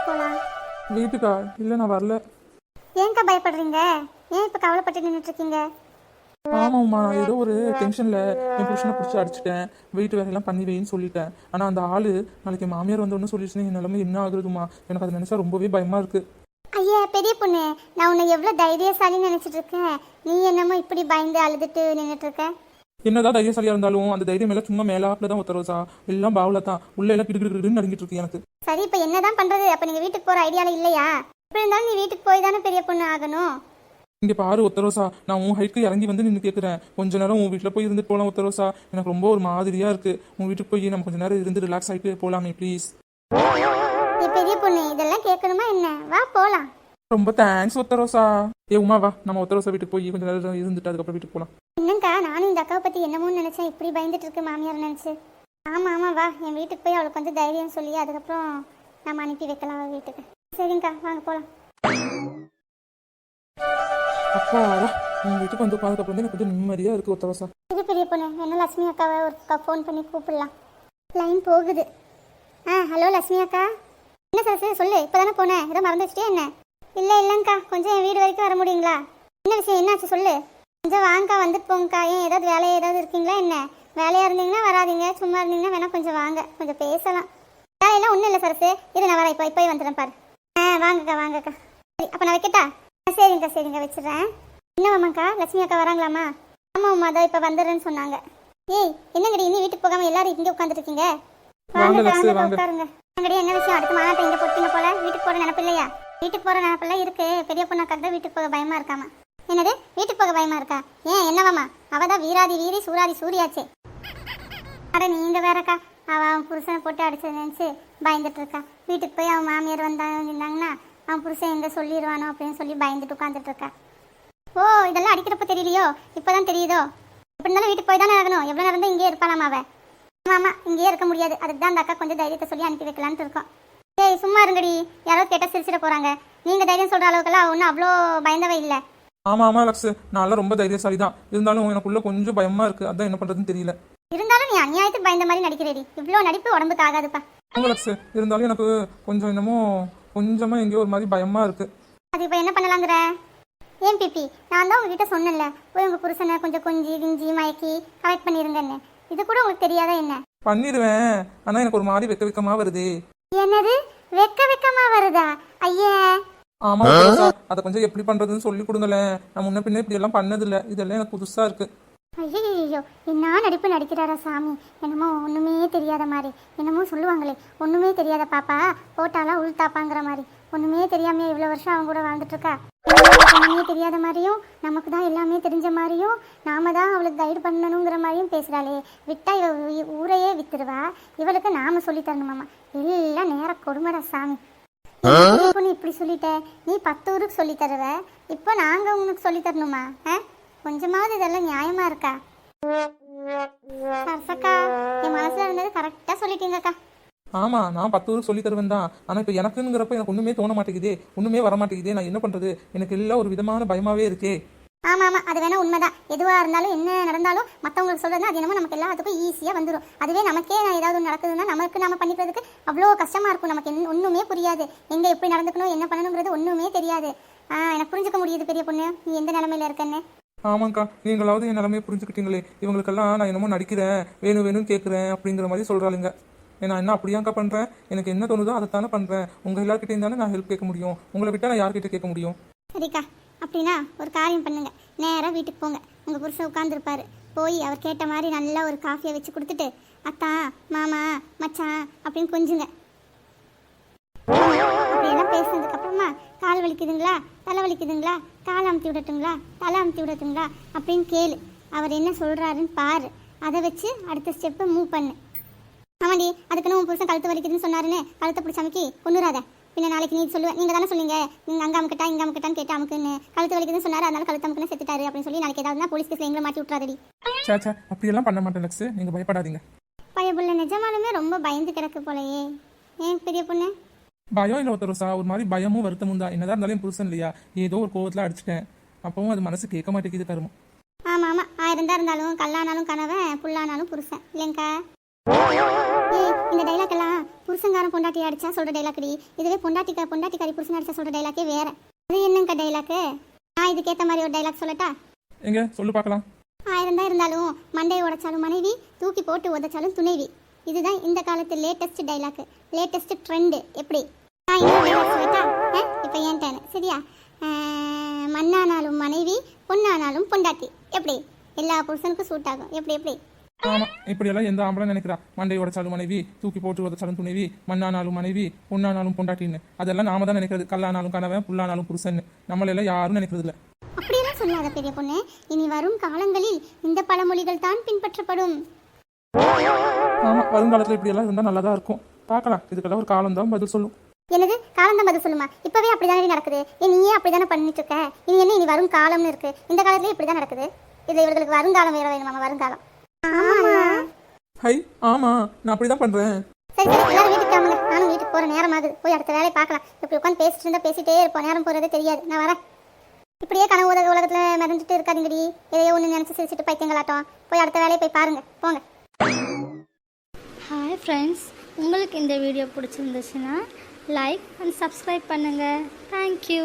போலாம். வீட்டுக்கா? இல்லை, நான் வரல. ஏன்க்கா பயப்படுறீங்க? ஏன் இப்போ கவலைப்பட்டு நின்றுட்டு இருக்கீங்க? ஆமாம்மா, நான் ஏதோ ஒரு டென்ஷனில் என் புருஷனை பிடிச்சி அடிச்சிட்டேன். வீட்டு வேலையெல்லாம் பண்ணி வைன்னு சொல்லிட்டேன். ஆனால் அந்த ஆள் நாளைக்கு என் மாமியார் வந்தோன்னு சொல்லிடுச்சுன்னா என் நிலைமை என்ன ஆகுதுமா? எனக்கு அதை நினச்சா ரொம்பவே பயமாக இருக்குது. ஐயா பெரிய பொண்ணு, நான் உன்னை எவ்வளோ தைரியசாலின்னு நினச்சிட்டு இருக்கேன். நீ என்னமோ இப்படி பயந்து அழுதுட்டு நின்றுட்டு இருக்க. என்னதான் தைரியசாலியாக இருந்தாலும் அந்த தைரியம் எல்லாம் சும்மா மேலாப்பில் தான் ஒருத்தரோசா. எல்லாம் பாவல தான். உள்ள எல்லாம் கிடுக்கிடுன்னு நடுங்கிட்டு இருக்கு எனக்கு. சரி, இப்போ என்னதான் பண்ணுறது? அப்போ நீங்கள் வீட்டுக்கு போகிற ஐடியாவில் இல்லையா? எப்படி இருந்தாலும் நீ வீட்டுக்கு போய் தானே பெரிய பொண்ணு ஆகணும். இங்கே பாரு ஒத்தரோசா, நான் உன் ஹைட்க்கு இறங்கி வந்து நின்று கேட்குறேன். கொஞ்ச நேரம் உன் வீட்டில் போய் இருந்துட்டு போகலாம் ஒத்தரோசா. எனக்கு ரொம்ப ஒரு மாதிரியாக இருக்குது. உன் வீட்டுக்கு போய் நம்ம கொஞ்ச நேரம் இருந்து ரிலாக்ஸ் ஆகிட்டு போகலாமே ப்ளீஸ். நீ பெரிய பொண்ணு, இதெல்லாம் கேட்கணுமா என்ன? வா போகலாம். ரொம்ப தேங்க்ஸ் ஒத்தரோசா. உமா வா, நம்ம ஒத்தரோசா வீட்டுக்கு போய் கொஞ்ச நேரம் இருந்துட்டு அதுக்கப்புறம் வீட்டுக்கு போகலாம். என்னங்கக்கா, நானும் இந்த அக்காவை பற்றி என்னமோ நினச்சேன். இப்படி பயந்துட்டு இருக்கு மாமியார் நினச்சி. ஆமாம் ஆமாம், வா என் வீட்டுக்கு போய் அவளுக்கு வந்து தைரியம் சொல்லி அதுக்கப்புறம் நம்ம அனுப்பி வைக்கலாம் அவள் வீட்டுக்கு. சரிங்கக்கா, வாங்க போகலாம். அப்பா உன் வீட்டுக்கு வந்து பார்த்ததுக்கப்புறம் வந்து எனக்கு கொஞ்சம் நிம்மதியாக இருக்குது ஒத்தரோசா. இது பெரிய பொண்ணு, என்ன லட்சுமி அக்காவை ஒரு ஃபோன் பண்ணி கூப்பிடலாம். லைன் போகுது. ஹலோ லட்சுமி அக்கா. என்ன சார் சொல்லு, இப்போ தானே போனேன், ஏதோ மறந்து வச்சுட்டே என்ன? இல்லை இல்லைங்கக்கா, கொஞ்சம் என் வீடு வரைக்கும் வர முடியுங்களா? என்ன விஷயம், என்னாச்சு சொல்லு. கொஞ்சம் வாங்கக்கா, வந்துட்டு போங்கக்கா. ஏன் ஏதாவது வேலையை ஏதாவது இருக்கீங்களா என்ன? வேலையாக இருந்தீங்கன்னா வராதிங்க, சும்மா இருந்தீங்கன்னா வேணா கொஞ்சம் வாங்க, கொஞ்சம் பேசலாம். வேலையெல்லாம் ஒன்றும் இல்லை சார். இரு நான் வரேன், இப்போ வந்துடுறேன் பாரு. வாங்கக்கா வாங்கக்கா. சரி அப்போ நான் வைக்கட்டா? சரிங்கக்கா சரிங்க, வச்சிடுறேன். என்னவாம்மாக்கா, லட்சுமி அக்கா வராங்களாமா? ஆமாம்மா, தான் இப்போ வந்துடுறேன்னு சொன்னாங்க. ஏய் என்னங்கடி, இன்னும் வீட்டுக்கு போகாமல் எல்லாரும் இங்கே உட்காந்துட்டு இருக்கீங்க? உட்காருங்க. என்னங்கடி, என்ன விஷயம்? அடுத்த மாநாட்டை இங்கே போட்டீங்க போல. வீட்டுக்கு போகிற நினப்பு இல்லையா? வீட்டுக்கு போகிற நினப்பெல்லாம் இருக்கு. பெரிய பொண்ணாக்காக தான் வீட்டுக்கு போக பயமா இருக்காமா. என்னது, வீட்டுக்கு போக பயமா இருக்கா? ஏன் என்னவாமா? அவ தான் வீராதி வீரி சூராதி சூரியாச்சே. அட நீங்க வேறக்கா, அவன் புருஷனை போட்டு அடிச்சது நினச்சி பயந்துட்டு இருக்கா. வீட்டுக்கு போய் அவன் மாமியார் இருந்தாங்கன்னா அவன் புருஷன் எங்கே சொல்லிடுவானோ அப்படின்னு சொல்லி பயந்துட்டு உட்காந்துட்டு இருக்கா. ஓ, இதெல்லாம் அடிக்கிறப்ப தெரியலையோ? இப்போதான் தெரியுதோ? எப்படி இருந்தாலும் வீட்டுக்கு போய் தானே ஆகணும். எவ்வளோ நேரம் தான் இங்கேயே இருப்பாளாமா அவன்? ஆமாம், இங்கேயே இருக்க முடியாது. அதுக்கு தான் அந்த அக்கா கொஞ்சம் தைரியத்தை சொல்லி அனுப்பி வைக்கலான்ட்டு இருக்கோம். ஏய் சும்மா இருங்கடி, யாராவது கேட்டால் சிரிச்சிட போகிறாங்க. நீங்கள் தைரியம் சொல்கிற அளவுக்குலாம் ஒன்றும் அவ்வளோ பயந்தவே இல்லை. ஆமாம் லக்ஸ், நான்லாம் ரொம்ப தைரியசாலி தான். இருந்தாலும் எனக்குள்ள கொஞ்சம் பயமாக இருக்குது. அதான் என்ன பண்ணுறதுன்னு தெரியல. இருந்தாலும் நீ அநியாயத்துக்கு பயந்த மாதிரி நடிக்கிறேடி. இவ்வளோ நடிப்பு உடம்புக்கு ஆகாதுப்பா. லக்ஸ், இருந்தாலும் எனக்கு கொஞ்சம் என்னமோ கொஞ்சமாக எங்கேயோ ஒரு மாதிரி பயமாக இருக்குது. அது இப்போ என்ன பண்ணலாங்கிற? ஏன் பிபி, நான் தான் உங்ககிட்ட சொன்னேன்ல, போய் உங்கள் புருஷனை கொஞ்சம் கொஞ்சி கிஞ்சி மயக்கி கரெக்ட் பண்ணிடுங்கன்னு. இது கூட உங்களுக்கு தெரியாதா என்ன? பண்ணிடுவேன், ஆனால் எனக்கு ஒரு மாதிரி வெக்கமாக வருது. என்னது வெக்கமா வருதா? ஐயே. ஆமா, அதை கொஞ்சம் எப்படி பண்றதுன்னு சொல்லி கொடுங்களேன். நான் முன்ன பின்ன இப்படி எல்லாம் பண்ணதில்லை. இதெல்லாம் எனக்கு புதுசா இருக்கு. ஐயோ, என்ன நடிப்பு நடிக்கிறாரா சாமி. என்னமோ ஒண்ணுமே தெரியாத மாதிரி. என்னமோ சொல்லுவாங்களே, ஒண்ணுமே தெரியாத பாப்பா போட்டாலா உள்தாப்பாங்கிற மாதிரி. ஒண்ணுமே தெரியாம இவ்வளவு வருஷம் அவங்க கூட வாழ்ந்துட்டு இருக்கா. ஒண்ணுமே தெரியாத மாதிரியும் நமக்கு தான் எல்லாமே தெரிஞ்ச மாதிரியும் நாம தான் அவளுக்கு கைடு பண்ணணுங்கிற மாதிரியும் பேசுறாளே. விட்டா இவ ஊரையே வித்துருவா. இவளுக்கு நாம சொல்லி தரணுமாமா. எல்லாம் நேர கொடுமடா சாமி. பொண்ணு இப்படி சொல்லிட்ட, நீ 10 ஊருக்கு சொல்லி தருவ, இப்போ நாங்க உனக்கு சொல்லி தரணுமா? கொஞ்சமாவது இதெல்லாம் நியாயமா இருக்கா? சரசக்கா, என் மனசுல இருந்தது கரெக்டா சொல்லிட்டீங்கக்கா. ஆமா, நான் 10 ஊருக்கு சொல்லி தருவேன் தான். ஆனா இப்போ எனக்குங்கிறப்ப எனக்கு ஒண்ணுமே தோண மாட்டேங்குதே, ஒண்ணுமே வர மாட்டேங்குதே. நான் என்ன பண்றது? எனக்கு எல்லாம் ஒரு விதமான பயமாவே இருக்கே. ஆமா ஆமா, அது வேணா உண்மைதான். எதுவா இருந்தாலும் என்ன நடந்தாலும் மற்றவங்களுக்கு சொல்றதுன்னா அது என்னமோ நமக்கு எல்லாத்துக்கும் ஈஸியா வந்துடும். அதுவே நமக்கே ஏதாவது நடக்குதுன்னா நமக்கு நம்ம பண்ணிக்கிறதுக்கு அவ்வளோ கஷ்டமா இருக்கும். நமக்கு ஒண்ணுமே புரியாது. எங்க எப்படி நடந்துக்கணும், என்ன பண்ணணுங்கிறது ஒண்ணுமே தெரியாது. எனக்கு புரிஞ்சுக்க முடியுது பெரிய பொண்ணு, நீ எந்த நிலைமையில இருக்கன்னு. ஆமாங்க்கா, நீங்களாவது என் நிலைமையை புரிஞ்சுக்கிட்டீங்களே. இவங்களுக்கெல்லாம் நான் என்னமோ நடிக்கிறேன், வேணும்னு கேட்குறேன் அப்படிங்கிற மாதிரி சொல்கிறாளுங்க. நான் என்ன அப்படியாக்கா பண்ணுறேன்? எனக்கு என்ன தோணுதோ அதைத்தானே பண்ணுறேன். உங்கள் எல்லாருக்கிட்டையும் தானே நான் ஹெல்ப் கேட்க முடியும். உங்களை விட்டால் நான் யார்கிட்ட கேட்க முடியும்? சரிக்கா, அப்படின்னா ஒரு காரியம் பண்ணுங்க. நேராக வீட்டுக்கு போங்க. உங்கள் புருஷன் உட்காந்துருப்பாரு. போய் அவர் கேட்ட மாதிரி நல்லா ஒரு காஃபியை வச்சு கொடுத்துட்டு அத்தா மாமா மச்சான் அப்படின்னு கொஞ்சுங்க. அப்படியெல்லாம் பேசுனதுக்கப்புறமா கால் வலிக்குதுங்களா, தலை வலிக்குதுங்களா, கால் அமுத்தி விடட்டுங்களா, தலை அமுத்தி விடட்டுங்களா அப்படின்னு கேளு. அவர் என்ன சொல்கிறாருன்னு பாரு. அதை வச்சு அடுத்த ஸ்டெப்பை மூவ் பண்ணு. ஆமாடி, அதுக்குன்னு உன் புருஷன் கழுத்து வலிக்குதுன்னு சொன்னாருன்னு கழுத்தை பிடிச்ச அமுக்கி கொண்டுறாத. பின்ன நாளைக்கு நீ சொல்லுவேன், நீங்கள் தானே சொன்னீங்க நீங்கள் அங்கே அமுக்கிட்டா இங்கே அமுக்கிட்டான்னு கேட்டு அமுக்குன்னு. கழுத்து வலிக்குதுன்னு சொன்னார், அதனால கழுத்து அமுக்குன்னு செத்துட்டாரு அப்படின்னு சொல்லி நாளைக்கு ஏதாவது போலீஸ் கேஸில் எங்களை மாட்டி விட்றாதடி. சாச்சா, அப்படியெல்லாம் பண்ண மாட்டேன் லக்ஸ், நீங்கள் பயப்படாதீங்க. பயப்புள்ள நிஜமாலுமே ரொம்ப பயந்து கிடக்கு போலையே. ஏன் பெரிய பொண்ணு? பயம் இல்லை ஒருத்தரோசா, ஒரு மாதிரி பயமும் வருத்தமும் தான். என்னதான் இருந்தாலும் என் புருஷன் இல்லையா, ஏதோ ஒரு கோவத்தில் அடிச்சிட்டேன். அப்பவும் அது மனசு கேட்க மாட்டேங்குது கருமம். ஆமாம் ஆமாம், 1000 தான் இருந்தாலும் கல்லானாலும் கணவன் புல்லானாலும் புருஷன் இல்லைங்கக்கா. ஏய் இந்த டைலாக் எல்லாம் புருஷங்காரன் பொண்டாட்டி அடிச்சா சொல்ற டைலாக் டி. இதுவே பொண்டாட்டிக்காரி புருஷன் அடிச்சா சொல்ற டைலாக்கே வேற. அது என்னங்க டைலாக்கு? நான் இதுக்கேற்ற மாதிரி ஒரு டைலாக் சொல்லட்டா? எங்க சொல்லு பார்க்கலாம். 1000 தான் இருந்தாலும் மண்டையை உடைச்சாலும் மனைவி, தூக்கி போட்டு உதைச்சாலும் துணைவி. இதுதான் இந்த காலத்து லேட்டஸ்ட் டைலாக், லேட்டஸ்ட் ட்ரெண்டு. எப்படி? நான் இன்னொரு டைலாக் சொல்லட்டா? இப்போ ஏன் டேன் சரியா? மண்ணானாலும் மனைவி, பொண்ணானாலும் பொண்டாட்டி. எப்படி? எல்லா புருஷனுக்கும் சூட் ஆகும். எப்படி எப்படி? ஆமா, இப்படியெல்லாம் எந்த ஆம்பளை நினைக்கிறா? மண்டை உடைச்சாலும் மனைவி, தூக்கி போட்டு உதச்சாலும் துணைவி, மண்ணானாலும் மனைவி, பொண்ணானாலும் பொண்டாட்டின்னு. அதெல்லாம் நாம தான் நினைக்கிறது. கல்லானாலும் கணவன், புல்லானாலும் புருஷன். நம்மளெல்லாம் யாரும் நினைக்கிறது இல்லை. அப்படியெல்லாம் சொல்லாத பெரிய பொண்ணு. இனி வரும் காலங்களில் இந்த பழமொழிகள் தான் பின்பற்றப்படும். ஆமா, வருங்காலத்துல இப்படியெல்லாம் இருந்தா நல்லதா இருக்கும். பார்க்கலாம். இதுக்கெல்லாம் ஒரு காலம் தான் பதில் சொல்லும். என்னது காலம் தான் பதில் சொல்லுமா? இப்பவே அப்படிதானே நடக்குது. நீயே அப்படிதானே பண்ணிட்டு இருக்க. இனி வரும் காலம்னு இருக்கு. இந்த காலத்துலயே இப்படிதான் நடக்குது. இது இவர்களுக்கு வருங்காலம் வேற வேணுமாமா? வருங்காலம். ஹை, ஆமா, நான் அப்படிதான் பண்றேன். சரி சரி, எல்லாரும் வீட்டுக்கு கிளம்புங்க. நானும் வீட்டுக்கு போற நேரம் ஆகுது. போய் அடுத்த வேலையை பார்க்கலாம். இப்படி உட்காந்து பேசிட்டு இருந்தா பேசிட்டே இருப்போம். நேரம் போறதே தெரியாது. நான் வரேன். இப்படியே கனவு உலகத்துல மிதந்துட்டு இருக்காதீங்கடி. எதையோ ஒன்று நினைச்சு சிரிச்சுட்டு பைத்தியங்களாட்டம். போய் அடுத்த வேலையை போய் பாருங்க. போங்க. ஹாய் ஃப்ரெண்ட்ஸ், உங்களுக்கு இந்த வீடியோ பிடிச்சிருந்துச்சுன்னா லைக் அண்ட் சப்ஸ்கிரைப் பண்ணுங்கள். தேங்க்யூ.